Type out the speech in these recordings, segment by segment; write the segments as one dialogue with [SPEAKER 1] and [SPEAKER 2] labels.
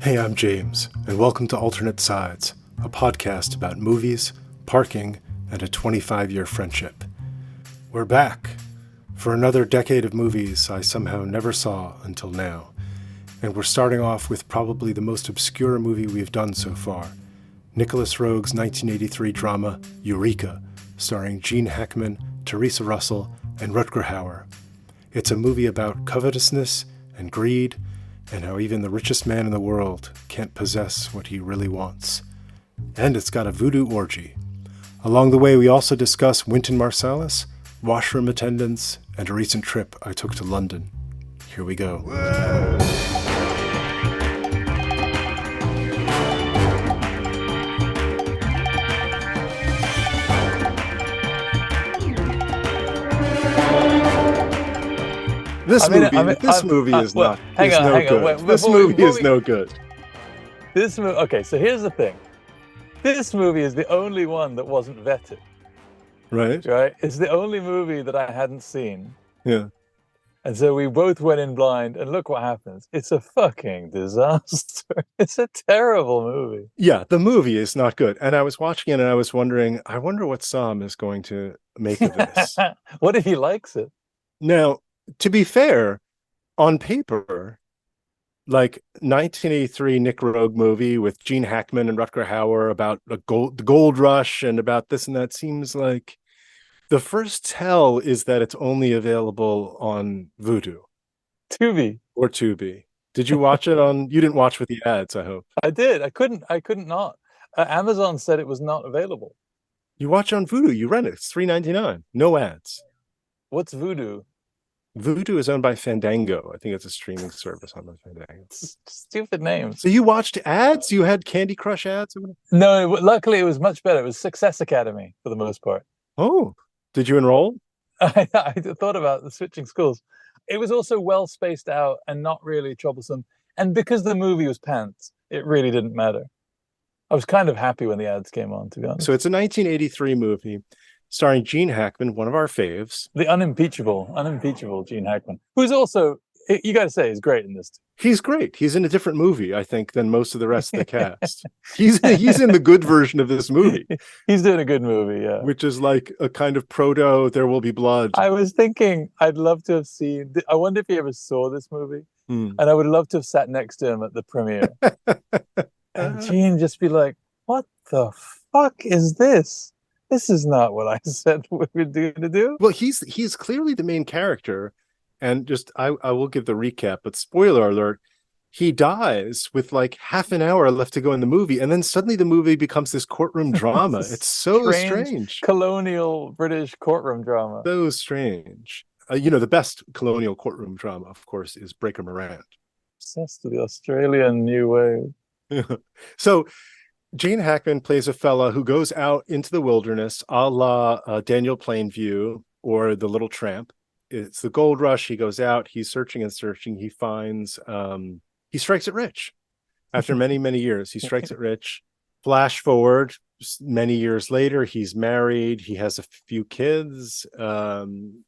[SPEAKER 1] Hey, I'm James, and welcome to Alternate Sides, a podcast about movies, parking, and a 25-year friendship. We're back for another decade of movies I somehow never saw until now, and we're starting off with probably the most obscure movie we've done so far, Nicholas Roeg's 1983 drama Eureka, starring Gene Hackman, Theresa Russell, and Rutger Hauer. It's a movie about covetousness and greed, and how even the richest man in the world can't possess what he really wants. And it's got a voodoo orgy. Along the way, we also discuss Wynton Marsalis, washroom attendants, and a recent trip I took to London. Here we go. This movie is no good. This movie is no good.
[SPEAKER 2] Okay, so here's the thing. This movie is the only one that wasn't vetted.
[SPEAKER 1] Right?
[SPEAKER 2] Right? It's the only movie that I hadn't seen.
[SPEAKER 1] Yeah.
[SPEAKER 2] And so we both went in blind, and look what happens. It's a fucking disaster. It's a terrible movie.
[SPEAKER 1] Yeah, the movie is not good. And I was watching it and I was wondering, I wonder what Sam is going to make of this.
[SPEAKER 2] What if he likes it?
[SPEAKER 1] Now, to be fair, on paper, like 1983 Nick Roeg movie with Gene Hackman and Rutger Hauer about the gold rush and about this and that seems like the first tell is that it's only available on Vudu. Tubi. Did you watch it on? You didn't watch with the ads, I hope.
[SPEAKER 2] I did. I couldn't not. Amazon said it was not available.
[SPEAKER 1] You watch on Vudu. You rent it. It's $3.99. No ads.
[SPEAKER 2] What's Vudu?
[SPEAKER 1] Vudu is owned by Fandango. I think it's a streaming service on the Fandango.
[SPEAKER 2] Stupid name.
[SPEAKER 1] So you watched ads? You had Candy Crush ads?
[SPEAKER 2] No, luckily it was much better. It was Success Academy for the most part.
[SPEAKER 1] Oh, did you enroll?
[SPEAKER 2] I thought about the switching schools. It was also well spaced out and not really troublesome. And because the movie was pants, it really didn't matter. I was kind of happy when the ads came on, to be honest.
[SPEAKER 1] So it's a 1983 movie starring Gene Hackman, one of our faves.
[SPEAKER 2] The unimpeachable Gene Hackman, who's also, you got to say, is great in this.
[SPEAKER 1] He's great. He's in a different movie, I think, than most of the rest of the cast. He's in the good version of this movie.
[SPEAKER 2] He's doing a good movie, yeah.
[SPEAKER 1] Which is like a kind of proto There Will Be Blood.
[SPEAKER 2] I was thinking I'd love to have seen, I wonder if he ever saw this movie. And I would love to have sat next to him at the premiere. And Gene just be like, what the fuck is this? This is not what I said we were going to do.
[SPEAKER 1] Well, he's clearly the main character. And just, I will give the recap, but spoiler alert, he dies with like half an hour left to go in the movie. And then suddenly the movie becomes this courtroom drama. It's so strange.
[SPEAKER 2] Colonial British courtroom drama.
[SPEAKER 1] So strange. The best colonial courtroom drama, of course, is Breaker Morant.
[SPEAKER 2] Obsessed with the Australian New Wave.
[SPEAKER 1] So Gene Hackman plays a fella who goes out into the wilderness, a la Daniel Plainview or The Little Tramp. It's the gold rush. He goes out, he's searching and searching. He finds, he strikes it rich. After many, many years, he strikes it rich. Flash forward, many years later, he's married. He has a few kids. And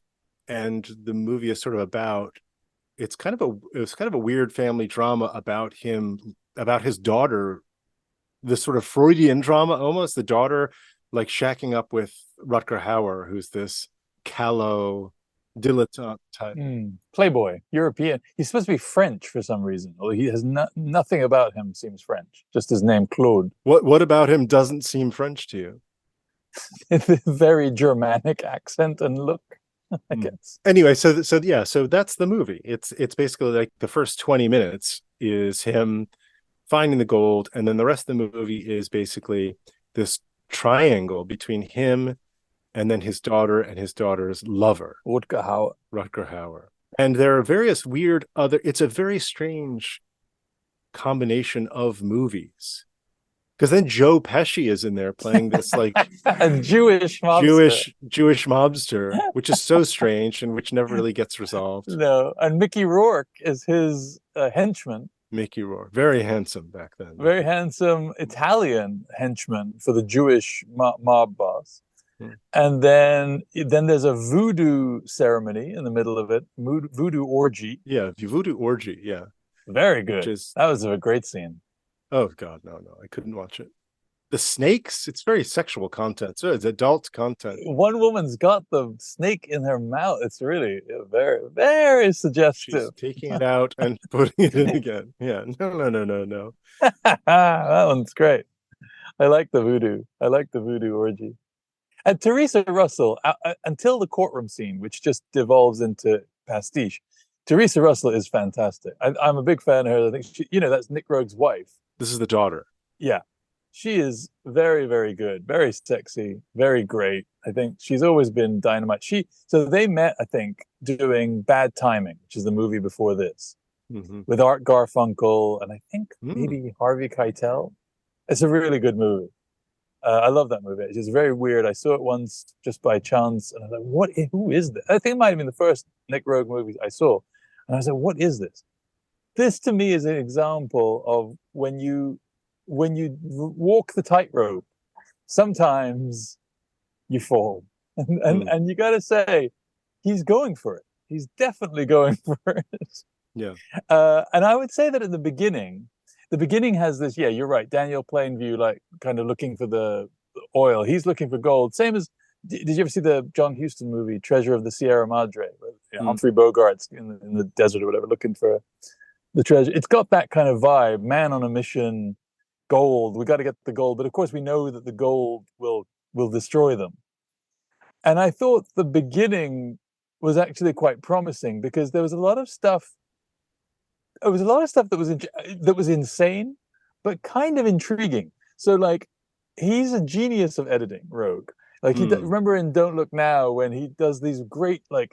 [SPEAKER 1] the movie is sort of about, it was kind of a weird family drama about him, about his daughter, the sort of Freudian drama, almost the daughter, like shacking up with Rutger Hauer, who's this callow dilettante type.
[SPEAKER 2] Playboy, European. He's supposed to be French for some reason. Although he has nothing about him seems French. Just his name, Claude.
[SPEAKER 1] What about him doesn't seem French to you?
[SPEAKER 2] Very Germanic accent and look, I guess.
[SPEAKER 1] Anyway, so that's the movie. It's basically like the first 20 minutes is him finding the gold, and then the rest of the movie is basically this triangle between him and then his daughter and his daughter's lover,
[SPEAKER 2] Rutger
[SPEAKER 1] Hauer. And there are various weird it's a very strange combination of movies. Because then Joe Pesci is in there playing this like
[SPEAKER 2] a Jewish
[SPEAKER 1] mobster, which is so strange and which never really gets resolved.
[SPEAKER 2] No, and Mickey Rourke is his henchman.
[SPEAKER 1] Mickey Rourke, very handsome back then.
[SPEAKER 2] Very handsome Italian henchman for the Jewish mob boss. And then there's a voodoo ceremony in the middle of it, voodoo orgy.
[SPEAKER 1] Yeah, voodoo orgy, yeah.
[SPEAKER 2] Very good.
[SPEAKER 1] Which is,
[SPEAKER 2] that was a great scene.
[SPEAKER 1] oh God, no, I couldn't watch it. The snakes, it's very sexual content. So it's adult content.
[SPEAKER 2] One woman's got the snake in her mouth. It's really very, very suggestive.
[SPEAKER 1] She's taking it out and putting it in again. Yeah, no.
[SPEAKER 2] That one's great. I like the voodoo. I like the voodoo orgy. And Teresa Russell, until the courtroom scene, which just devolves into pastiche, Teresa Russell is fantastic. I'm a big fan of her. I think that's Nick Rogue's wife.
[SPEAKER 1] This is the daughter.
[SPEAKER 2] Yeah. She is very, very good, very sexy, very great. I think she's always been dynamite. So they met, I think, doing Bad Timing, which is the movie before this, with Art Garfunkel and I think maybe Harvey Keitel. It's a really good movie. I love that movie. It's just very weird. I saw it once just by chance, and I was like, who is this? I think it might have been the first Nick Rogue movie I saw. And I was like, what is this? This to me is an example of when you walk the tightrope, sometimes you fall. And you got to say, he's going for it. He's definitely going for it.
[SPEAKER 1] Yeah.
[SPEAKER 2] And I would say that at the beginning has this, yeah, you're right, Daniel Plainview, like kind of looking for the oil. He's looking for gold. Same as, did you ever see the John Huston movie, Treasure of the Sierra Madre? Where, Humphrey Bogart's in the desert or whatever, looking for the treasure. It's got that kind of vibe, man on a mission, gold, we got to get the gold. But of course we know that the gold will destroy them. And I thought the beginning was actually quite promising because there was a lot of stuff. There was a lot of stuff that was insane, but kind of intriguing. So like, he's a genius of editing, Rogue. Like remember in Don't Look Now when he does these great like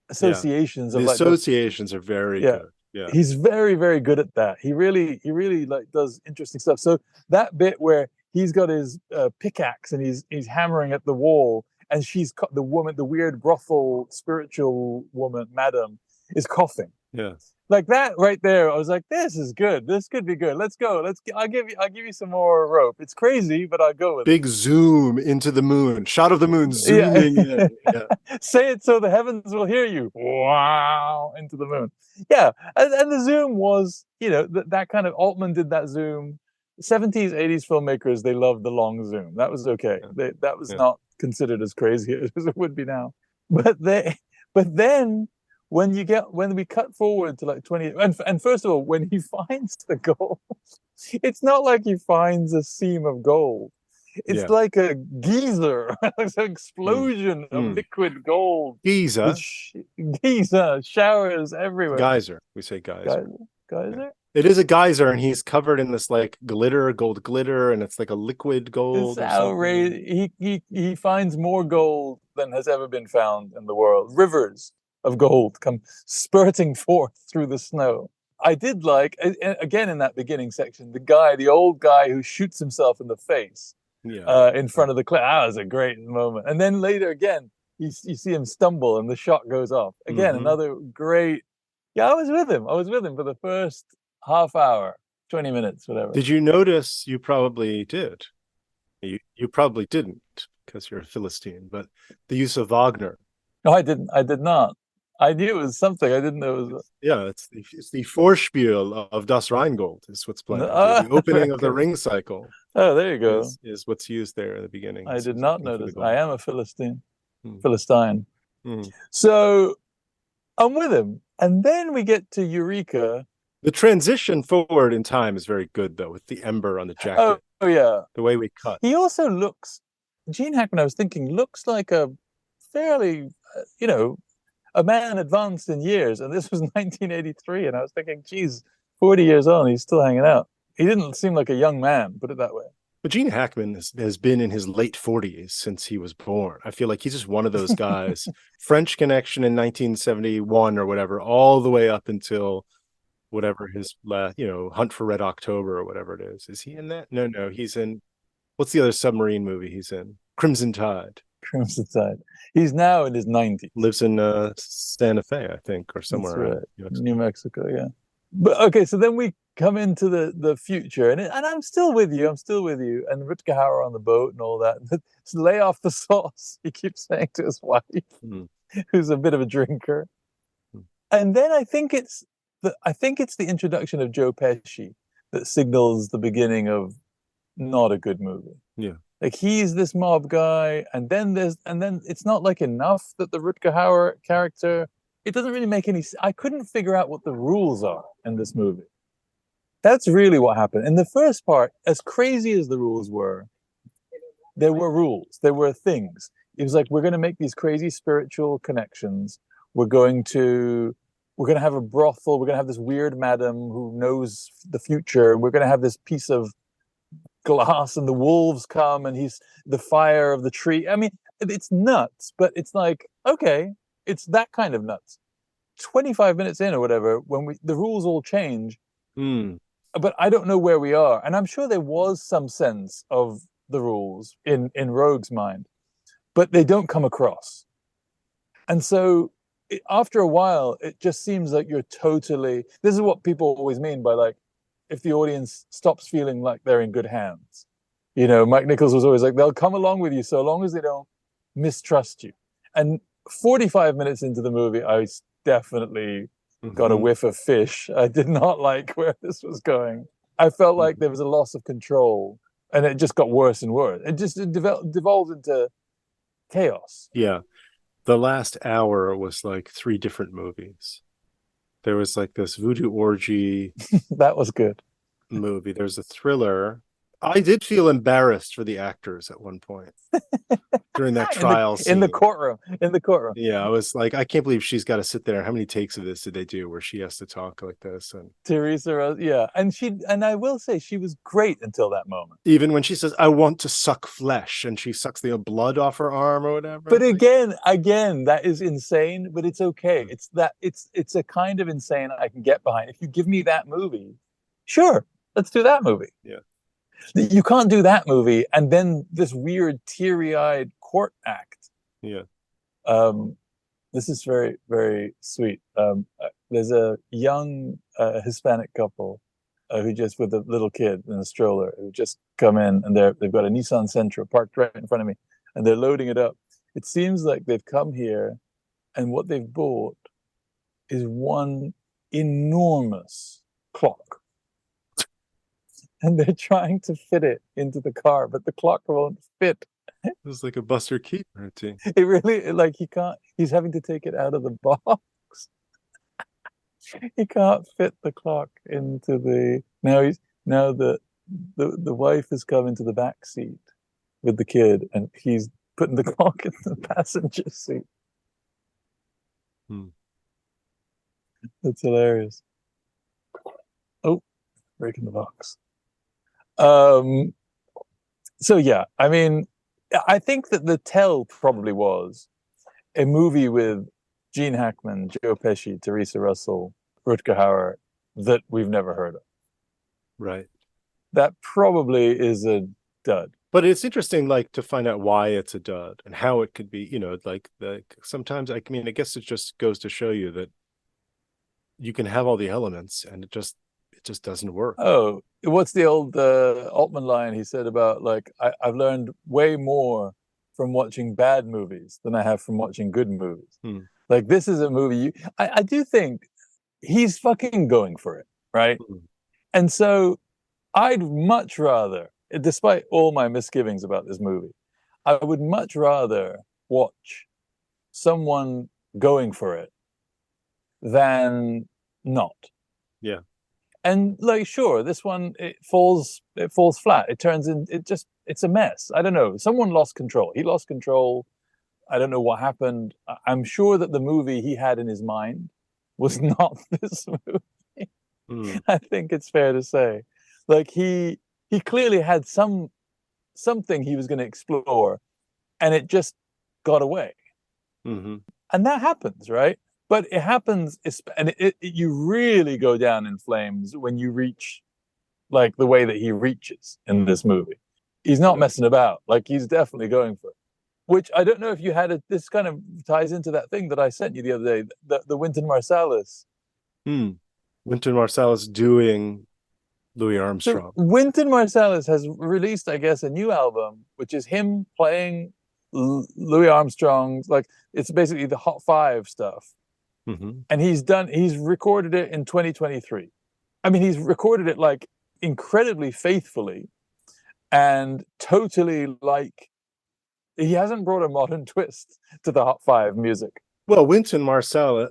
[SPEAKER 2] associations of
[SPEAKER 1] the associations are very good. Yeah.
[SPEAKER 2] He's very, very good at that. He really like does interesting stuff. So that bit where he's got his pickaxe and he's hammering at the wall, and she's the woman, the weird brothel spiritual woman, madam, is coughing.
[SPEAKER 1] Yeah.
[SPEAKER 2] Like that right there, I was like, this is good. This could be good. Let's go. I'll give you some more rope. It's crazy, but I'll go with
[SPEAKER 1] Big zoom into the moon. Shot of the moon zooming in. Yeah.
[SPEAKER 2] Say it so the heavens will hear you. Wow, into the moon. Yeah, and the zoom was, that kind of, Altman did that zoom. 70s, 80s filmmakers, they loved the long zoom. That was okay. That was not considered as crazy as it would be now. But then when we cut forward to like 20, and first of all, when he finds the gold, it's not like he finds a seam of gold. It's like a geyser. It's an explosion of liquid gold.
[SPEAKER 1] Geyser
[SPEAKER 2] showers everywhere.
[SPEAKER 1] Geyser. We say geyser.
[SPEAKER 2] Geyser?
[SPEAKER 1] Yeah. It is a geyser, and he's covered in this like gold glitter, and it's like a liquid gold.
[SPEAKER 2] It's outrageous. He finds more gold than has ever been found in the world. Rivers of gold come spurting forth through the snow. I did like, again in that beginning section, the old guy who shoots himself in the face in front of the cliff. That was a great moment. And then later again, you see him stumble and the shot goes off. Again, another great. Yeah, I was with him for the first half hour, 20 minutes, whatever.
[SPEAKER 1] Did you notice? You probably did. You probably didn't because you're a Philistine, but the use of Wagner.
[SPEAKER 2] No, I didn't. I did not. I knew it was something. I didn't know it was.
[SPEAKER 1] It's the Vorspiel of Das Rheingold is what's playing. The opening of the ring cycle.
[SPEAKER 2] Oh, there you go.
[SPEAKER 1] Is what's used there at the beginning.
[SPEAKER 2] I did not notice. I am a Philistine. Philistine. So I'm with him. And then we get to Eureka.
[SPEAKER 1] The transition forward in time is very good, though, with the ember on the jacket.
[SPEAKER 2] Oh yeah.
[SPEAKER 1] The way we cut.
[SPEAKER 2] He also looks, Gene Hackman, I was thinking, looks like a fairly, a man advanced in years. And this was 1983. And I was thinking, geez, 40 years on, he's still hanging out. He didn't seem like a young man, put it that way.
[SPEAKER 1] But Gene Hackman has been in his late 40s since he was born. I feel like he's just one of those guys. French Connection in 1971 or whatever, all the way up until whatever his Hunt for Red October or whatever it is. Is he in that? No, he's in, what's the other submarine movie he's in? Crimson Tide.
[SPEAKER 2] Crimson Tide. He's now in his 90s.
[SPEAKER 1] Lives in Santa Fe, I think, or somewhere.
[SPEAKER 2] That's right. New Mexico, yeah. But okay, so then we come into the future, and I'm still with you. And Rutger Hauer on the boat and all that. Just lay off the sauce, he keeps saying to his wife, who's a bit of a drinker. And then I think it's I think it's the introduction of Joe Pesci that signals the beginning of not a good movie.
[SPEAKER 1] Yeah.
[SPEAKER 2] Like he's this mob guy, and then it's not like enough that the Rutger Hauer character. It doesn't really make any. I couldn't figure out what the rules are in this movie. That's really what happened. In the first part, as crazy as the rules were, there were rules. There were things. It was like we're going to make these crazy spiritual connections. We're going to have a brothel. We're going to have this weird madam who knows the future. We're going to have this piece of glass, and the wolves come, and he's the fire of the tree. I mean, it's nuts, but it's like, okay, it's that kind of nuts. 25 minutes in or whatever, when the rules all change, but I don't know where we are. And I'm sure there was some sense of the rules in Rogue's mind, but they don't come across. And so after a while, it just seems like you're totally, this is what people always mean by like, if the audience stops feeling like they're in good hands. You know, Mike Nichols was always like, they'll come along with you so long as they don't mistrust you. And 45 minutes into the movie, I definitely got a whiff of fish. I did not like where this was going. I felt like there was a loss of control, and it just got worse and worse. It devolved into chaos.
[SPEAKER 1] Yeah. The last hour was like 3 different movies. There was like this voodoo orgy.
[SPEAKER 2] That was good.
[SPEAKER 1] Movie. There's a thriller. I did feel embarrassed for the actors at one point during that trial scene.
[SPEAKER 2] In the courtroom.
[SPEAKER 1] Yeah, I was like, I can't believe she's got to sit there. How many takes of this did they do where she has to talk like this? And
[SPEAKER 2] Teresa, yeah. And I will say she was great until that moment.
[SPEAKER 1] Even when she says, I want to suck flesh, and she sucks the blood off her arm or whatever.
[SPEAKER 2] But again, that is insane, but it's okay. It's a kind of insane I can get behind. If you give me that movie, sure, let's do that movie.
[SPEAKER 1] Yeah.
[SPEAKER 2] You can't do that movie and then this weird teary-eyed court act.
[SPEAKER 1] Yeah.
[SPEAKER 2] This is very, very sweet. There's a young Hispanic couple who just with a little kid in a stroller who just come in, and they've got a Nissan Sentra parked right in front of me, and they're loading it up. It seems like they've come here, and what they've bought is one enormous clock. And they're trying to fit it into the car, but the clock won't fit.
[SPEAKER 1] It was like a Buster Keaton routine.
[SPEAKER 2] It really, like, he can't, he's having to take it out of the box. He can't fit the clock into the, now the wife has come into the back seat with the kid, and he's putting the clock in the passenger seat. That's hilarious. Oh, breaking the box. So yeah, I mean, I think that the tell probably was a movie with Gene Hackman, Joe Pesci, Teresa Russell, Rutger Hauer that we've never heard of.
[SPEAKER 1] Right.
[SPEAKER 2] That probably is a dud.
[SPEAKER 1] But it's interesting, like, to find out why it's a dud and how it could be, you know, like sometimes, I mean, I guess it just goes to show you that you can have all the elements and it just doesn't work.
[SPEAKER 2] Oh, what's the old Altman line he said about, like, I've learned way more from watching bad movies than I have from watching good movies. Like, this is a movie, I do think he's fucking going for it, right? And so I'd much rather, despite all my misgivings about this movie, I would much rather watch someone going for it than not.
[SPEAKER 1] Yeah.
[SPEAKER 2] And, like, sure, this one, it falls flat. It turns in, it's a mess. I don't know. Someone lost control. He lost control. I don't know what happened. I'm sure that the movie he had in his mind was not this movie. I think it's fair to say. Like, he clearly had something he was going to explore, and it just got away. And that happens, right? But it happens, and you really go down in flames when you reach, like, the way that he reaches in this movie. He's not messing about. Like, he's definitely going for it. Which, I don't know if you had this kind of ties into that thing that I sent you the other day, the Wynton Marsalis.
[SPEAKER 1] Wynton Marsalis doing Louis Armstrong.
[SPEAKER 2] So Wynton Marsalis has released, I guess, a new album, which is him playing Louis Armstrong's, like, it's basically the Hot Five stuff. and he's recorded it in 2023. I mean, he's recorded it like incredibly faithfully and totally like he hasn't brought a modern twist to the Hot Five music.
[SPEAKER 1] Well, Wynton Marsalis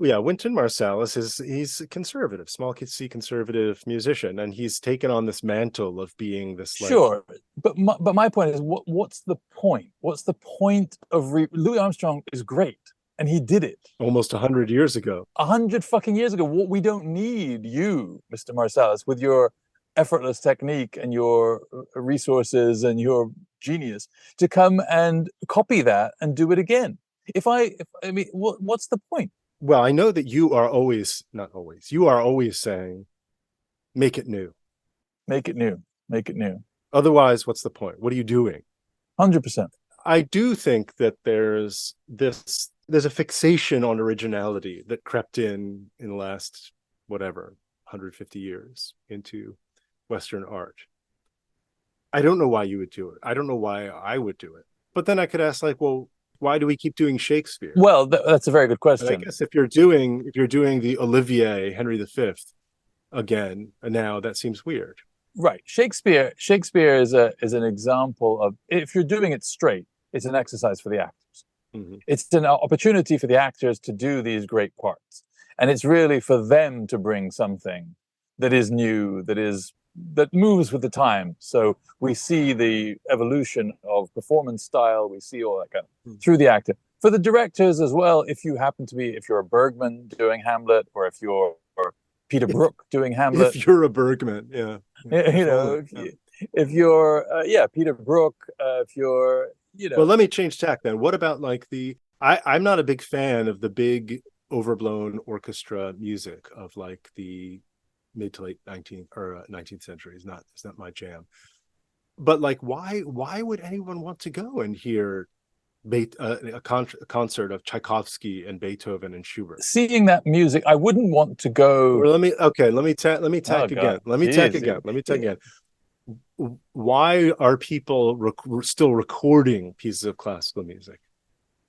[SPEAKER 1] he's a conservative, small C conservative musician, and he's taken on this mantle of being this. Like...
[SPEAKER 2] Sure, but my point is, what's the point? What's the point of Louis Armstrong is great, and he did it
[SPEAKER 1] almost 100 years ago.
[SPEAKER 2] 100 fucking years ago. What we don't need you, Mr. Marsalis, with your effortless technique and your resources and your genius, to come and copy that and do it again. I mean, what's the point?
[SPEAKER 1] Well, I know that you are always saying, make it new.
[SPEAKER 2] Make it new. Make it new.
[SPEAKER 1] Otherwise, what's the point? What are you doing?
[SPEAKER 2] 100%.
[SPEAKER 1] I do think that there's a fixation on originality that crept in the last, 150 years into Western art. I don't know why you would do it. I don't know why I would do it. But then I could ask, like, well, why do we keep doing Shakespeare?
[SPEAKER 2] Well, that's a very good question.
[SPEAKER 1] And I guess if you're doing the Olivier Henry V again, now that seems weird.
[SPEAKER 2] Right. Shakespeare is an example of, if you're doing it straight, it's an exercise for the actors. Mm-hmm. It's an opportunity for the actors to do these great parts. And it's really for them to bring something that is new, that moves with the time. So we see the evolution of performance style. We see all that kind of through the actor. For the directors as well, if you're a Bergman doing Hamlet, or if you're Peter Brook doing Hamlet.
[SPEAKER 1] If you're a Bergman, yeah.
[SPEAKER 2] If you're Peter Brook, if you're,
[SPEAKER 1] Well, let me change tack then. What about like I'm not a big fan of the big overblown orchestra music of like the mid to late 19th century. It's not my but like why would anyone want to go and hear a concert of Tchaikovsky and Beethoven and Schubert?
[SPEAKER 2] Seeing that music, I wouldn't want to go.
[SPEAKER 1] Let me tack again. Let me tack again. Why are people still recording pieces of classical music?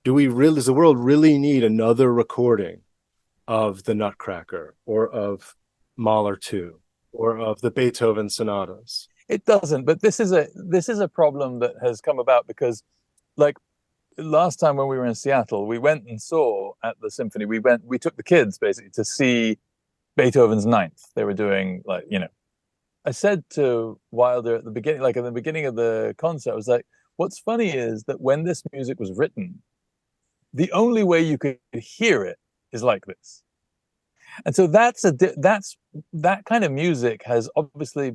[SPEAKER 1] Does the world really need another recording of the Nutcracker or of Mahler 2 or of the Beethoven sonatas?
[SPEAKER 2] It doesn't, but this is a problem that has come about because, like, last time when we were in Seattle, we went and saw at the symphony. We took the kids basically to see Beethoven's Ninth. They were doing I said to Wilder at the beginning, like in the beginning of the concert, I was like, what's funny is that when this music was written, the only way you could hear it is like this. And so that kind of music has obviously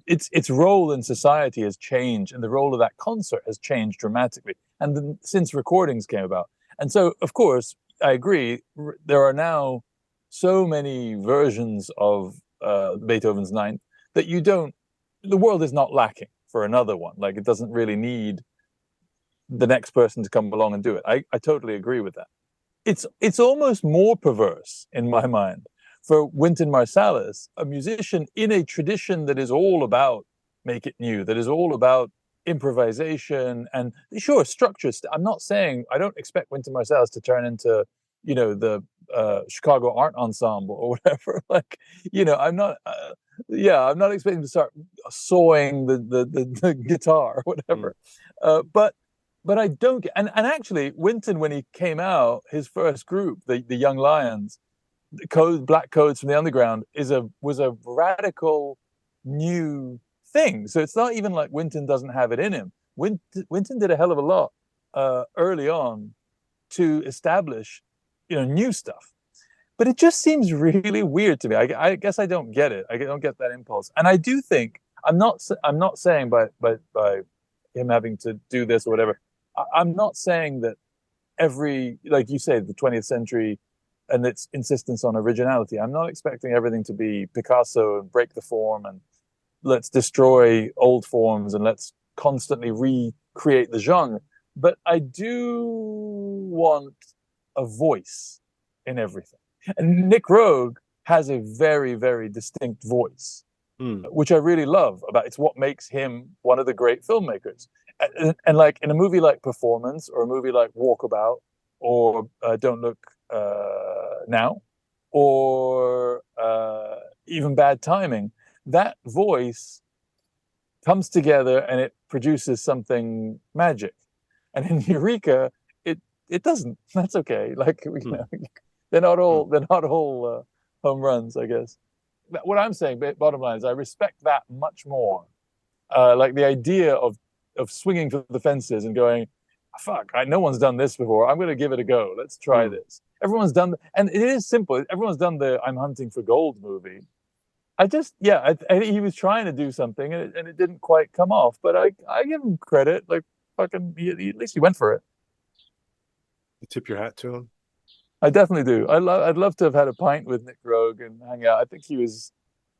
[SPEAKER 2] its role in society has changed, and the role of that concert has changed dramatically. And then, since recordings came about, and so of course I agree, there are now so many versions of Beethoven's Ninth that the world is not lacking for another one. Like, it doesn't really need the next person to come along and do it. I totally agree with that. It's almost more perverse in my mind for Wynton Marsalis, a musician in a tradition that is all about make it new, that is all about improvisation and sure structures. I'm not saying, I don't expect Wynton Marsalis to turn into the Chicago Art Ensemble or whatever. Like, I'm not expecting to start sawing the guitar or whatever. But I don't get, and actually Wynton, when he came out, his first group, the Young Lions, Black Codes from the Underground, was a radical new thing. So it's not even like Wynton doesn't have it in him. Wynton did a hell of a lot early on to establish new stuff. But it just seems really weird to me. I guess I don't get it. I don't get that impulse. And I do think, I'm not saying by him having to do this or whatever, I'm not saying that like you say, the 20th century and its insistence on originality, I'm not expecting everything to be Picasso and break the form and let's destroy old forms and let's constantly recreate the genre. But I do want a voice in everything. And Nick Roeg has a very, very distinct voice, which I really love. It's what makes him one of the great filmmakers. And like in a movie like Performance or a movie like Walkabout or Don't Look now, or even bad timing, that voice comes together and it produces something magic. And in Eureka, it doesn't. That's okay. Like, you know, they're not all home runs, I guess. What I'm saying, bottom line, is I respect that much more. Like the idea of swinging for the fences and going, fuck, no one's done this before. I'm going to give it a go. Let's try this. Everyone's done, and it is simple. Everyone's done the I'm hunting for gold movie. I he was trying to do something and it didn't quite come off, but I give him credit. Like, fucking, at least he went for it.
[SPEAKER 1] You tip your hat to him?
[SPEAKER 2] I definitely do. I'd love to have had a pint with Nick Roeg and hang out. I think he was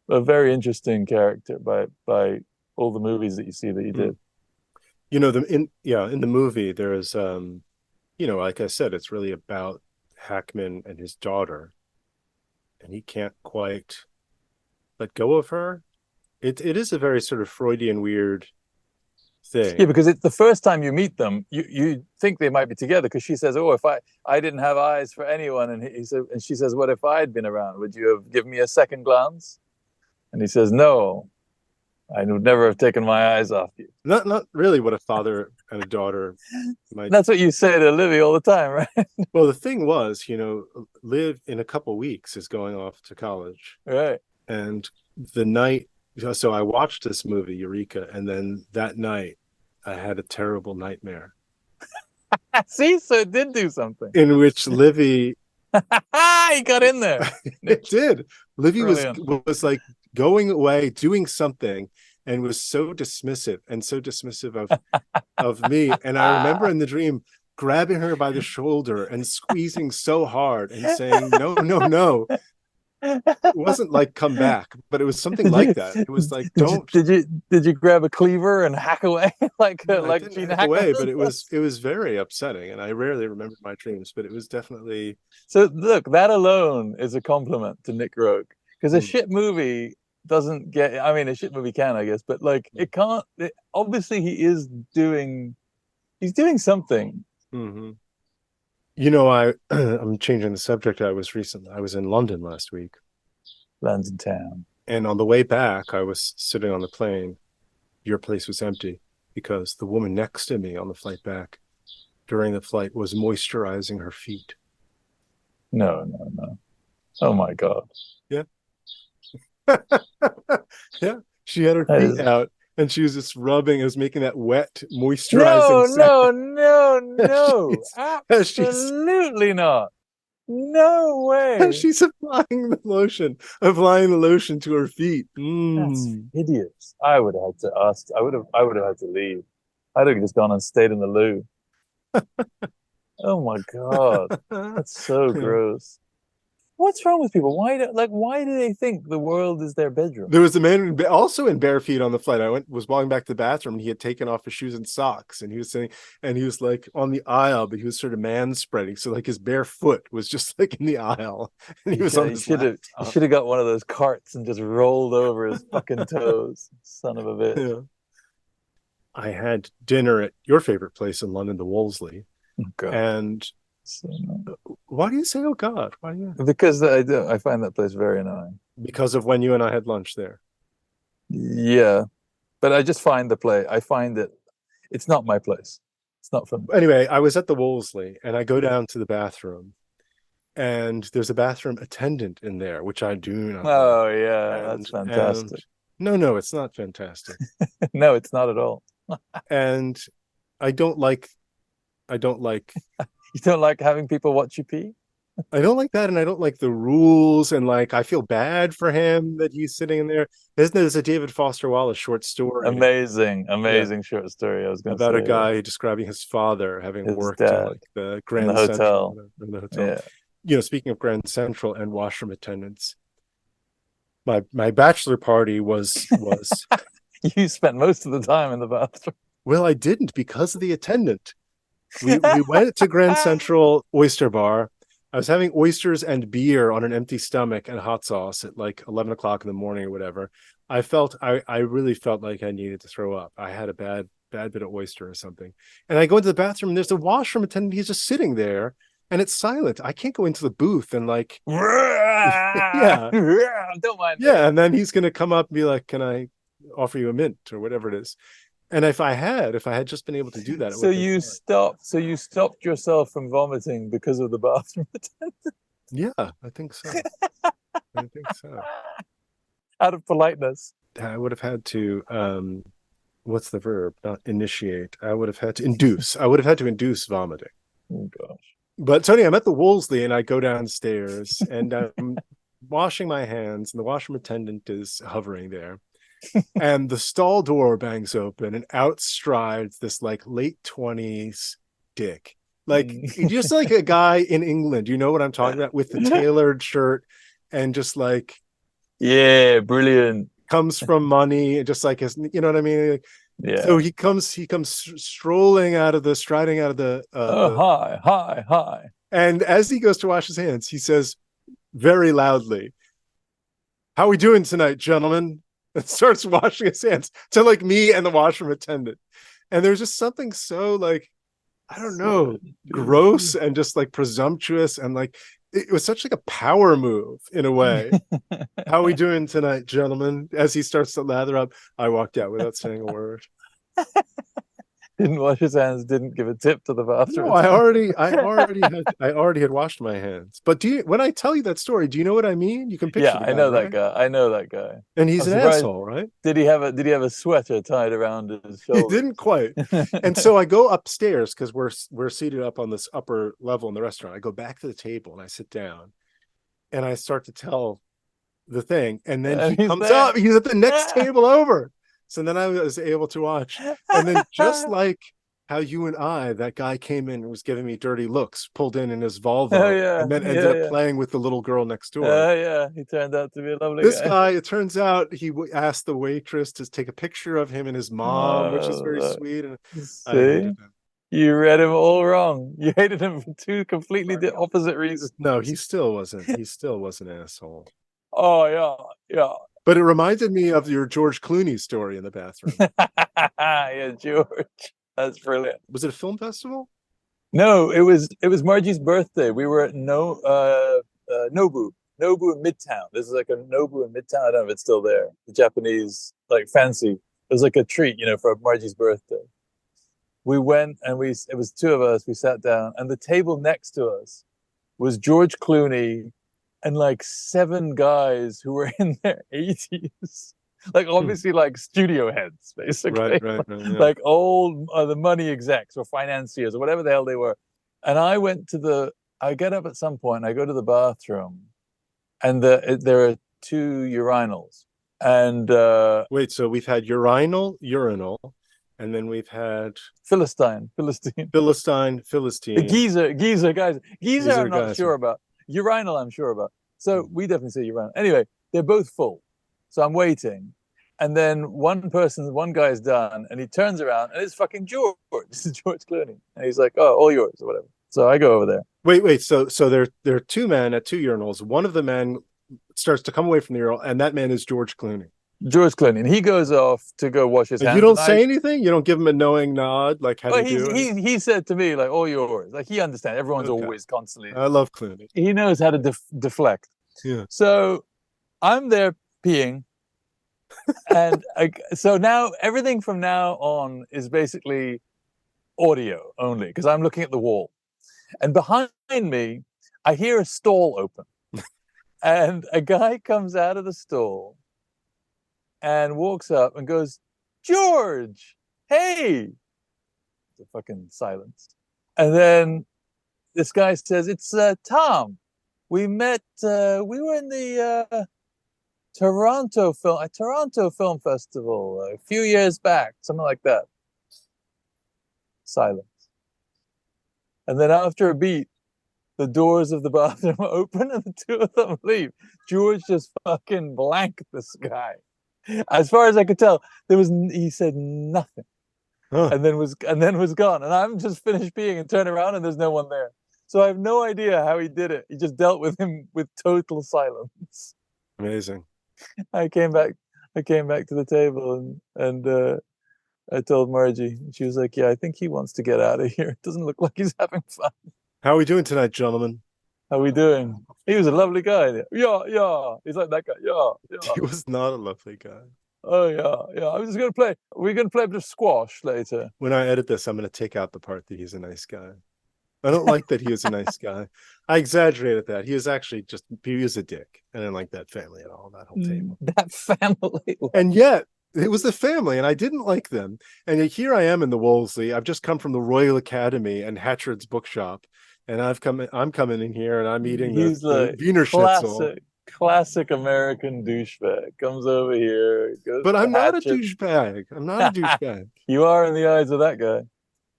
[SPEAKER 2] a very interesting character by all the movies that you see that he did.
[SPEAKER 1] You know, in the movie there is you know, like I said, it's really about Hackman and his daughter, and he can't quite let go of her. It is a very sort of Freudian weird thing.
[SPEAKER 2] Yeah, because it's the first time you meet them, you think they might be together, because she says, "Oh, if I didn't have eyes for anyone," and she says, "What if I'd been around? Would you have given me a second glance?" And he says, "No, I would never have taken my eyes off you."
[SPEAKER 1] Not really what a father and a daughter might.
[SPEAKER 2] That's what you say to Livy all the time, right?
[SPEAKER 1] Well, the thing was, you know, Liv in a couple weeks is going off to college,
[SPEAKER 2] Right?
[SPEAKER 1] and the night. So I watched this movie, Eureka, and then that night I had a terrible nightmare.
[SPEAKER 2] See, so it did do something.
[SPEAKER 1] In which Livy...
[SPEAKER 2] He got in there.
[SPEAKER 1] It did. Livy
[SPEAKER 2] Brilliant.
[SPEAKER 1] was like going away, doing something, and was so dismissive of me. And I remember in the dream grabbing her by the shoulder and squeezing so hard and saying, "No, no, no." It wasn't like come back, but it was something like that. It was like, don't.
[SPEAKER 2] Did you grab a cleaver and hack away like Gene Hackman?
[SPEAKER 1] Away, but it was very upsetting, and I rarely remember my dreams, but it was definitely.
[SPEAKER 2] So look, that alone is a compliment to Nick Roeg, because a shit movie doesn't get. I mean, a shit movie can, I guess, but like it can't. Obviously, he's doing something.
[SPEAKER 1] Mm-hmm. You know, I'm changing the subject. I was in London last week.
[SPEAKER 2] London town.
[SPEAKER 1] And on the way back, I was sitting on the plane. Your place was empty because the woman next to me on the flight back during the flight was moisturizing her feet.
[SPEAKER 2] No. Oh my God.
[SPEAKER 1] Yeah. Yeah. She had her feet out. And she was just rubbing. It was making that wet, moisturizing sound.
[SPEAKER 2] No. Absolutely not. No way.
[SPEAKER 1] And she's applying the lotion to her feet.
[SPEAKER 2] That's hideous. I would have had to ask. I would have had to leave. I'd have just gone and stayed in the loo. Oh my God. That's so gross. What's wrong with people? Why do they think the world is their bedroom?
[SPEAKER 1] There was a man also in bare feet on the flight. I was walking back to the bathroom, and he had taken off his shoes and socks, and he was saying, and he was like on the aisle, but he was sort of man spreading, so like his bare foot was just like in the aisle, and he was on his
[SPEAKER 2] should have got one of those carts and just rolled over his fucking toes. Son of a bitch. Yeah.
[SPEAKER 1] I had dinner at your favorite place in London, the Wolseley, and. So, why do you say, "Oh God"? Why do you?
[SPEAKER 2] Because I find that place very annoying.
[SPEAKER 1] Because of when you and I had lunch there.
[SPEAKER 2] Yeah, but I just find the place. I find that it's not my place. It's not for me.
[SPEAKER 1] Anyway, I was at the Wolseley, and I go down to the bathroom, and there's a bathroom attendant in there, which I do not.
[SPEAKER 2] Oh yeah, that's fantastic.
[SPEAKER 1] No, it's not fantastic.
[SPEAKER 2] No, it's not at all.
[SPEAKER 1] And I don't like.
[SPEAKER 2] You don't like having people watch you pee?
[SPEAKER 1] I don't like that, and I don't like the rules, and like I feel bad for him that he's sitting in there. There's a David Foster Wallace short story.
[SPEAKER 2] Amazing short story. I was going to say
[SPEAKER 1] about a guy describing his father having worked at like the Grand
[SPEAKER 2] Central.
[SPEAKER 1] In the hotel. Yeah. You know, speaking of Grand Central and washroom attendants, my bachelor party was
[SPEAKER 2] You spent most of the time in the bathroom.
[SPEAKER 1] Well, I didn't because of the attendant. We went to Grand Central Oyster Bar. I was having oysters and beer on an empty stomach and hot sauce at like 11 o'clock in the morning or whatever. I really felt like I needed to throw up. I had a bad bit of oyster or something. And I go into the bathroom and there's a washroom attendant. He's just sitting there and it's silent. I can't go into the booth and like, yeah,
[SPEAKER 2] Don't mind me.
[SPEAKER 1] yeah. And then he's gonna come up and be like, "Can I offer you a mint or whatever it is?" And if I had just been able to do that, it would
[SPEAKER 2] So
[SPEAKER 1] have been
[SPEAKER 2] you
[SPEAKER 1] fine.
[SPEAKER 2] stopped. So you stopped yourself from vomiting because of the bathroom attendant
[SPEAKER 1] Yeah, I think so. I think so.
[SPEAKER 2] out of politeness.
[SPEAKER 1] I would have had to what's the verb? Not initiate. I would have had to induce. I would have had to induce vomiting.
[SPEAKER 2] Oh gosh.
[SPEAKER 1] But Tony, I'm at the Wolseley and I go downstairs and I'm washing my hands and the washroom attendant is hovering there. And the stall door bangs open and out strides this like late 20s dick. Like just like a guy in England, you know what I'm talking about, with the tailored shirt and just like,
[SPEAKER 2] yeah, brilliant.
[SPEAKER 1] comes from money and just like his, you know what I mean? Like,
[SPEAKER 2] Yeah.
[SPEAKER 1] so he comes striding out of the
[SPEAKER 2] Hi.
[SPEAKER 1] and as he goes to wash his hands, he says very loudly, "How are we doing tonight, gentlemen?" And starts washing his hands to like me and the washroom attendant. And there's just something so like, I don't know, gross and just like presumptuous, and like it was such like a power move in a way. "How are we doing tonight, gentlemen?" As he starts to lather up, I walked out without saying a word.
[SPEAKER 2] Didn't wash his hands, didn't give a tip to the bathroom.
[SPEAKER 1] No, I already had washed my hands. But when I tell you that story, do you know what I mean? You can picture
[SPEAKER 2] Yeah,
[SPEAKER 1] the
[SPEAKER 2] I know
[SPEAKER 1] guy,
[SPEAKER 2] that guy. I know that guy.
[SPEAKER 1] and he's
[SPEAKER 2] I'm
[SPEAKER 1] an
[SPEAKER 2] surprised-
[SPEAKER 1] asshole, right?
[SPEAKER 2] Did he have a sweater tied around his
[SPEAKER 1] He
[SPEAKER 2] shoulder?
[SPEAKER 1] didn't quite. And so I go upstairs because we're seated up on this upper level in the restaurant. I go back to the table and I sit down and I start to tell the thing, and then
[SPEAKER 2] And
[SPEAKER 1] he
[SPEAKER 2] he's
[SPEAKER 1] comes
[SPEAKER 2] there.
[SPEAKER 1] up. He's at the next table over. So then I was able to watch. And then just like how you and I, that guy came in and was giving me dirty looks, pulled in his Volvo,
[SPEAKER 2] Oh, yeah.
[SPEAKER 1] and then ended up playing with the little girl next door.
[SPEAKER 2] Yeah, he turned out to be a lovely
[SPEAKER 1] This
[SPEAKER 2] guy.
[SPEAKER 1] guy, it turns out, he asked the waitress to take a picture of him and his mom, which is very sweet. And I hated him.
[SPEAKER 2] You read him all wrong. You hated him for two completely opposite reasons.
[SPEAKER 1] No, he still wasn't. He still was an asshole.
[SPEAKER 2] Oh yeah.
[SPEAKER 1] But it reminded me of your George Clooney story in the bathroom.
[SPEAKER 2] Yeah, George. That's brilliant.
[SPEAKER 1] Was it a film festival?
[SPEAKER 2] No, it was Margie's birthday. We were at Nobu in Midtown. This is like a Nobu in Midtown. I don't know if it's still there. The Japanese like fancy. It was like a treat, for Margie's birthday. We went and it was two of us. We sat down, and the table next to us was George Clooney and like 7 guys who were in their 80s. Like obviously like studio heads, basically.
[SPEAKER 1] Right. Yeah.
[SPEAKER 2] Like old the money execs or financiers or whatever the hell they were. And I get up at some point, I go to the bathroom, and there are 2 urinals. And
[SPEAKER 1] wait, so we've had urinal, and then we've had
[SPEAKER 2] Philistine.
[SPEAKER 1] The
[SPEAKER 2] Geezer guys. Geezer I'm not sure about. Urinal I'm sure about. So we definitely say urinal. Anyway, they're both full. So I'm waiting. And then one guy is done, and he turns around, and it's fucking George. This is George Clooney. And he's like, "Oh, all yours," or whatever. So I go over there.
[SPEAKER 1] Wait. So there are 2 men at 2 urinals. One of the men starts to come away from the urinal, and that man is George Clooney.
[SPEAKER 2] George Clooney. And he goes off to go wash his hands.
[SPEAKER 1] You don't say anything? You don't give him a knowing nod? Like, how do you do?
[SPEAKER 2] He said to me, like, "All yours." Like, he understands. Everyone's always constantly.
[SPEAKER 1] I love Clooney.
[SPEAKER 2] He knows how to deflect.
[SPEAKER 1] Yeah.
[SPEAKER 2] So I'm there peeing. And so now everything from now on is basically audio only, because I'm looking at the wall. And behind me, I hear a stall open. And a guy comes out of the stall and walks up and goes, "George, hey." The fucking silence. And then this guy says, "It's Tom. We met, we were in the Toronto Film Festival a few years back," something like that. Silence. And then after a beat, the doors of the bathroom open and the 2 of them leave. George just fucking blanked this guy. As far as I could tell, he said nothing.
[SPEAKER 1] Huh.
[SPEAKER 2] And then was gone. And I'm just finished peeing and turn around and there's no one there. So I have no idea how he did it. He just dealt with him with total silence.
[SPEAKER 1] Amazing.
[SPEAKER 2] I came back to the table and I told Margie. She was like, "Yeah, I think he wants to get out of here. It doesn't look like he's having fun."
[SPEAKER 1] How are we doing tonight, gentlemen?
[SPEAKER 2] How we doing? He was a lovely guy. Yeah, yeah. He's like that guy. Yeah, yeah.
[SPEAKER 1] He was not a lovely guy.
[SPEAKER 2] Oh, yeah, yeah. I was just gonna play. We're gonna play a bit of squash later.
[SPEAKER 1] When I edit this, I'm going to take out the part that he's a nice guy. I don't like that he was a nice guy. I exaggerated that. He was a dick. I didn't like that family at all, that whole table.
[SPEAKER 2] That family.
[SPEAKER 1] And yet, it was the family, and I didn't like them. And here I am in the Wolseley. I've just come from the Royal Academy and Hatchard's Bookshop, and I'm coming in here, and I'm eating
[SPEAKER 2] He's
[SPEAKER 1] the
[SPEAKER 2] like
[SPEAKER 1] Wiener Schnitzel.
[SPEAKER 2] classic American douchebag. Comes over here, goes
[SPEAKER 1] But
[SPEAKER 2] to
[SPEAKER 1] I'm not a
[SPEAKER 2] Hatchet.
[SPEAKER 1] douchebag. I'm not a douchebag.
[SPEAKER 2] You are in the eyes of that guy.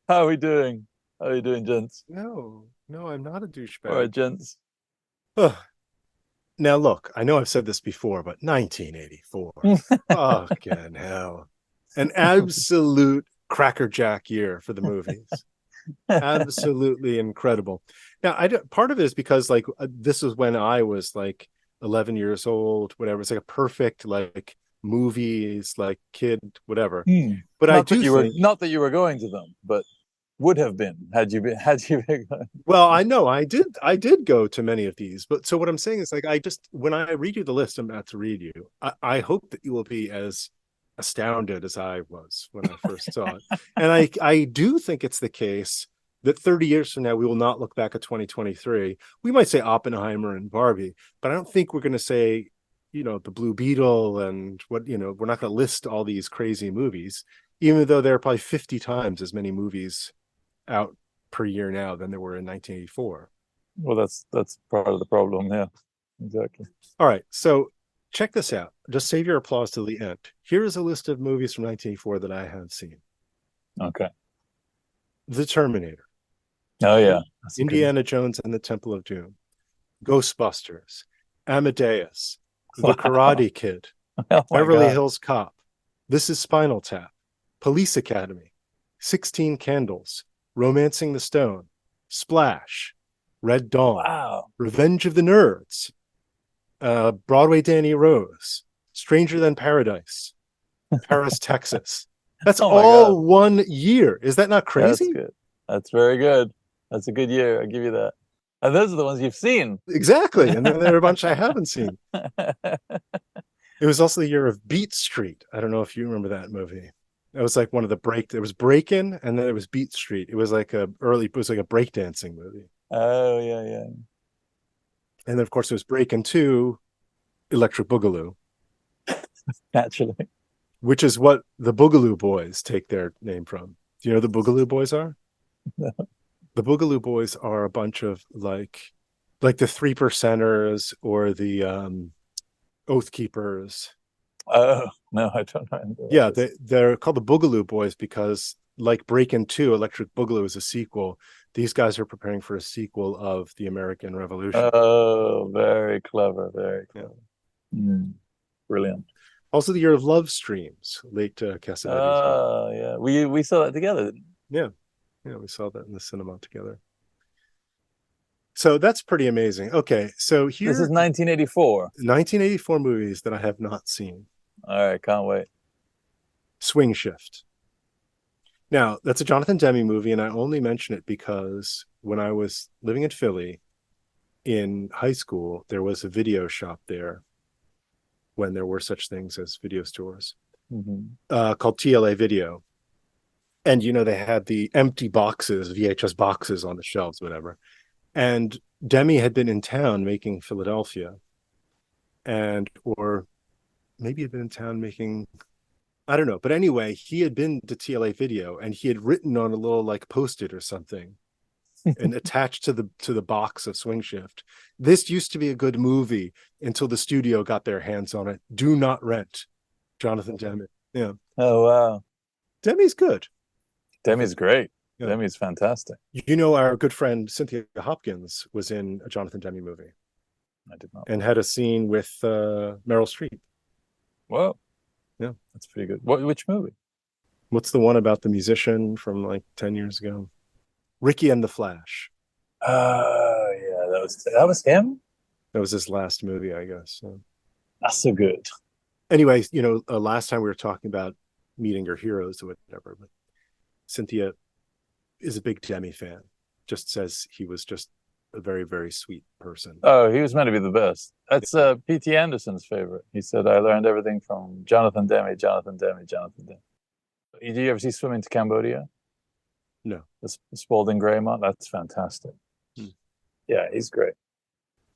[SPEAKER 2] How are we doing? How are you doing, gents?
[SPEAKER 1] No, I'm not a douchebag.
[SPEAKER 2] All right, gents.
[SPEAKER 1] Now, look, I know I've said this before, but 1984. Fucking hell. An absolute crackerjack year for the movies. Absolutely incredible. Now, part of it is because, like, this was when I was, like, 11 years old, whatever. It's like a perfect, like, movies, like, kid, whatever. But
[SPEAKER 2] not
[SPEAKER 1] I do
[SPEAKER 2] think... Not that you were going to them, but would have been had you been
[SPEAKER 1] Well, I know I did go to many of these, but so what I'm saying is, like, when I read you the list I'm about to read you, I hope that you will be as astounded as I was when I first saw it. And I do think it's the case that 30 years from now we will not look back at 2023. We might say Oppenheimer and Barbie, but I don't think we're going to say, the Blue Beetle and we're not going to list all these crazy movies, even though there are probably 50 times as many movies out per year now than there were in 1984.
[SPEAKER 2] Well, that's part of the problem. Yeah, exactly.
[SPEAKER 1] All right, so check this out. Just save your applause till the end. Here is a list of movies from 1984 that I have seen.
[SPEAKER 2] Okay.
[SPEAKER 1] The Terminator.
[SPEAKER 2] Oh yeah.
[SPEAKER 1] Indiana Jones and the Temple of Doom. Ghostbusters. Amadeus. The Karate Kid. Beverly Hills Cop. This is Spinal Tap. Police Academy. 16 Candles. Romancing the Stone, Splash, Red Dawn,
[SPEAKER 2] wow.
[SPEAKER 1] Revenge of the Nerds, Broadway Danny Rose, Stranger Than Paradise, Paris, Texas. That's all 1 year. Is that not crazy?
[SPEAKER 2] That's good. That's very good. That's a good year. I'll give you that. And those are the ones you've seen.
[SPEAKER 1] Exactly. And then there are a bunch I haven't seen. It was also the year of Beat Street. I don't know if you remember that movie. It was like one of the there was Break-In, and then it was Beat Street. It was like a breakdancing movie.
[SPEAKER 2] Oh, yeah, yeah.
[SPEAKER 1] And then, of course, it was Break-In 2, Electric Boogaloo.
[SPEAKER 2] Naturally. Which
[SPEAKER 1] is what the Boogaloo Boys take their name from. Do you know who the Boogaloo Boys are?
[SPEAKER 2] No.
[SPEAKER 1] The Boogaloo Boys are a bunch of, like the Three Percenters or the Oath Keepers.
[SPEAKER 2] Oh, no, I don't know.
[SPEAKER 1] Yeah, they're called the Boogaloo Boys because, like Break-In 2, Electric Boogaloo is a sequel. These guys are preparing for a sequel of the American Revolution.
[SPEAKER 2] Oh, very clever, very clever. Yeah. Brilliant.
[SPEAKER 1] Also, the year of Love Streams, late Cassavetes.
[SPEAKER 2] Oh, yeah. We saw that together, didn't we?
[SPEAKER 1] Yeah. Yeah, we saw that in the cinema together. So that's pretty amazing. Okay, so here...
[SPEAKER 2] This is 1984.
[SPEAKER 1] 1984 movies that I have not seen.
[SPEAKER 2] All right, can't wait.
[SPEAKER 1] Swing Shift. Now, that's a Jonathan Demme movie, and I only mention it because when I was living in Philly in high school, there was a video shop there when there were such things as video stores, called TLA Video. And, they had the empty boxes, VHS boxes on the shelves, whatever. And Demme had been in town making Philadelphia, or maybe had been in town making, I don't know. But anyway, he had been to TLA Video, and he had written on a little, like, Post-it or something and attached to the box of Swing Shift. This used to be a good movie until the studio got their hands on it. Do not rent. Jonathan Demme. Yeah.
[SPEAKER 2] Oh, wow.
[SPEAKER 1] Demme's good.
[SPEAKER 2] Demme's great. Yeah. Demme's fantastic.
[SPEAKER 1] Our good friend Cynthia Hopkins was in a Jonathan Demme movie.
[SPEAKER 2] I did not.
[SPEAKER 1] And had a scene with Meryl Streep.
[SPEAKER 2] Whoa.
[SPEAKER 1] Yeah.
[SPEAKER 2] That's pretty good. Which movie?
[SPEAKER 1] What's the one about the musician from like 10 years ago? Ricky and the Flash.
[SPEAKER 2] Yeah, that was him?
[SPEAKER 1] That was his last movie, I guess. So.
[SPEAKER 2] That's so good.
[SPEAKER 1] Anyway, last time we were talking about meeting your heroes or whatever, but Cynthia is a big Demme fan. just says he was just a very, very sweet person.
[SPEAKER 2] Oh, he was meant to be the best. That's P.T. Anderson's favorite. He said, I learned everything from Jonathan Demme, Jonathan Demme, Jonathan Demme. Did you ever see Swimming to Cambodia?
[SPEAKER 1] No.
[SPEAKER 2] The Spalding Greymont? That's fantastic. Yeah, he's great.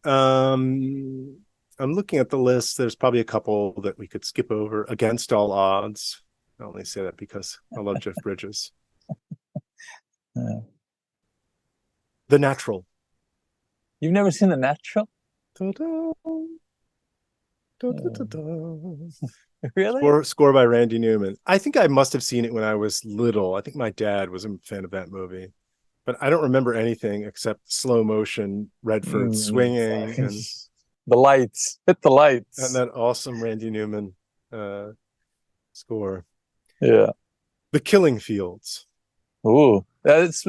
[SPEAKER 1] I'm looking at the list. There's probably a couple that we could skip over. Against All Odds. I only say that because I love Jeff Bridges.
[SPEAKER 2] Yeah.
[SPEAKER 1] The Natural.
[SPEAKER 2] You've never seen The Natural? Really?
[SPEAKER 1] Score by Randy Newman. I think I must have seen it when I was little. I think my dad was a fan of that movie, but I don't remember anything except slow motion Redford swinging and
[SPEAKER 2] the lights. Hit the lights.
[SPEAKER 1] And that awesome Randy Newman score.
[SPEAKER 2] Yeah.
[SPEAKER 1] The Killing Fields.
[SPEAKER 2] Ooh, that's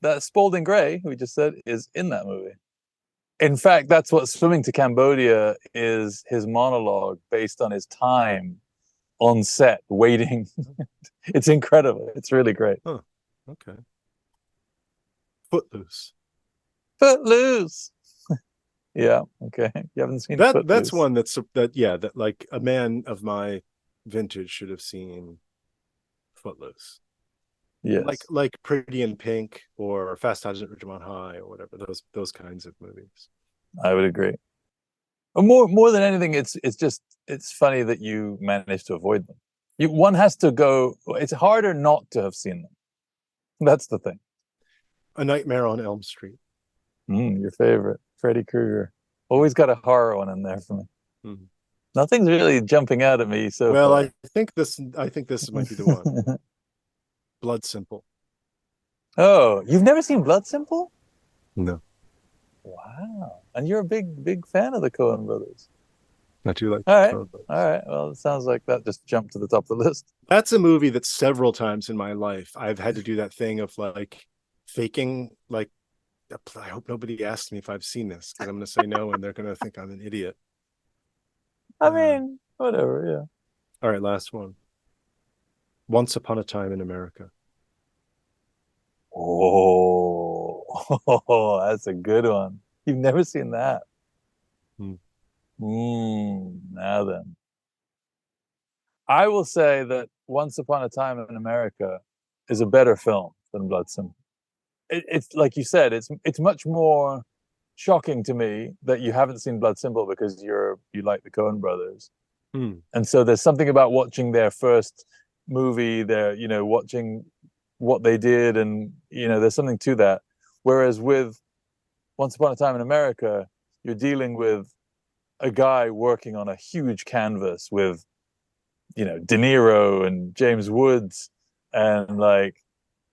[SPEAKER 2] that Spalding Gray we just said is in that movie. In fact, that's what Swimming to Cambodia is, his monologue based on his time on set waiting. It's incredible. It's really great.
[SPEAKER 1] Oh, okay. Footloose.
[SPEAKER 2] Footloose. Yeah, okay. You haven't seen
[SPEAKER 1] that?
[SPEAKER 2] Footloose.
[SPEAKER 1] That's one that like a man of my vintage should have seen Footloose.
[SPEAKER 2] Yes.
[SPEAKER 1] Like Pretty in Pink or Fast Times at Ridgemont High or whatever, those kinds of movies.
[SPEAKER 2] I would agree. More than anything, it's funny that you managed to avoid them. One has to go. It's harder not to have seen them. That's the thing.
[SPEAKER 1] A Nightmare on Elm Street.
[SPEAKER 2] Your favorite, Freddy Krueger. Always got a horror one in there for me. Nothing's really jumping out at me so
[SPEAKER 1] well,
[SPEAKER 2] far.
[SPEAKER 1] I think this might be the one. Blood Simple.
[SPEAKER 2] Oh, you've never seen Blood Simple?
[SPEAKER 1] No.
[SPEAKER 2] Wow. And you're a big fan of the Coen brothers.
[SPEAKER 1] Not too like.
[SPEAKER 2] All right. Well, it sounds like that just jumped to the top of the list.
[SPEAKER 1] That's a movie that several times in my life I've had to do that thing of like faking, like, I hope nobody asks me if I've seen this because I'm going to say no and they're going to think I'm an idiot.
[SPEAKER 2] I mean, whatever, yeah.
[SPEAKER 1] All right, last one. Once Upon a Time in America.
[SPEAKER 2] Oh, that's a good one. You've never seen that. Now then. I will say that Once Upon a Time in America is a better film than Blood Simple. It's like you said, it's much more shocking to me that you haven't seen Blood Simple because you like the Coen brothers. And so there's something about watching their first movie, watching what they did, and there's something to that. Whereas with Once Upon a Time in America, you're dealing with a guy working on a huge canvas with De Niro and James Woods, and like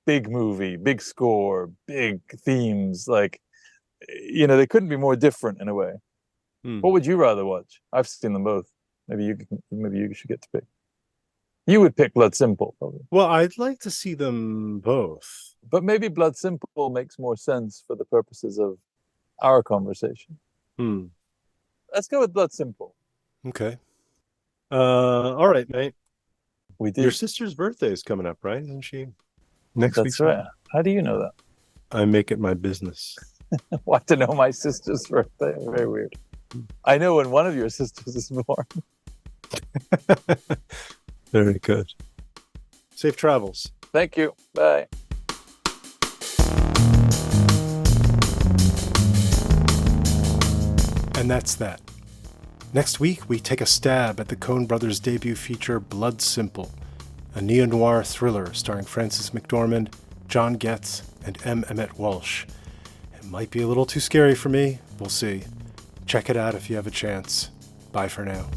[SPEAKER 2] big movie, big score, big themes. Like they couldn't be more different in a way. What would you rather watch? I've seen them both. Maybe you should get to pick. You would pick Blood Simple, probably.
[SPEAKER 1] Well, I'd like to see them both.
[SPEAKER 2] But maybe Blood Simple makes more sense for the purposes of our conversation. Let's go with Blood Simple.
[SPEAKER 1] Okay. All right, mate.
[SPEAKER 2] We did.
[SPEAKER 1] Your sister's birthday is coming up, right? Isn't she? Next week.
[SPEAKER 2] That's right. How do you know that?
[SPEAKER 1] I make it my business.
[SPEAKER 2] Want to know my sister's birthday? Very weird. I know when one of your sisters is born.
[SPEAKER 1] Very good. Safe travels.
[SPEAKER 2] Thank you. Bye.
[SPEAKER 1] And that's that. Next week, we take a stab at the Coen brothers' debut feature Blood Simple, a neo-noir thriller starring Frances McDormand, John Getz, and M. Emmett Walsh. It might be a little too scary for me. We'll see. Check it out if you have a chance. Bye for now.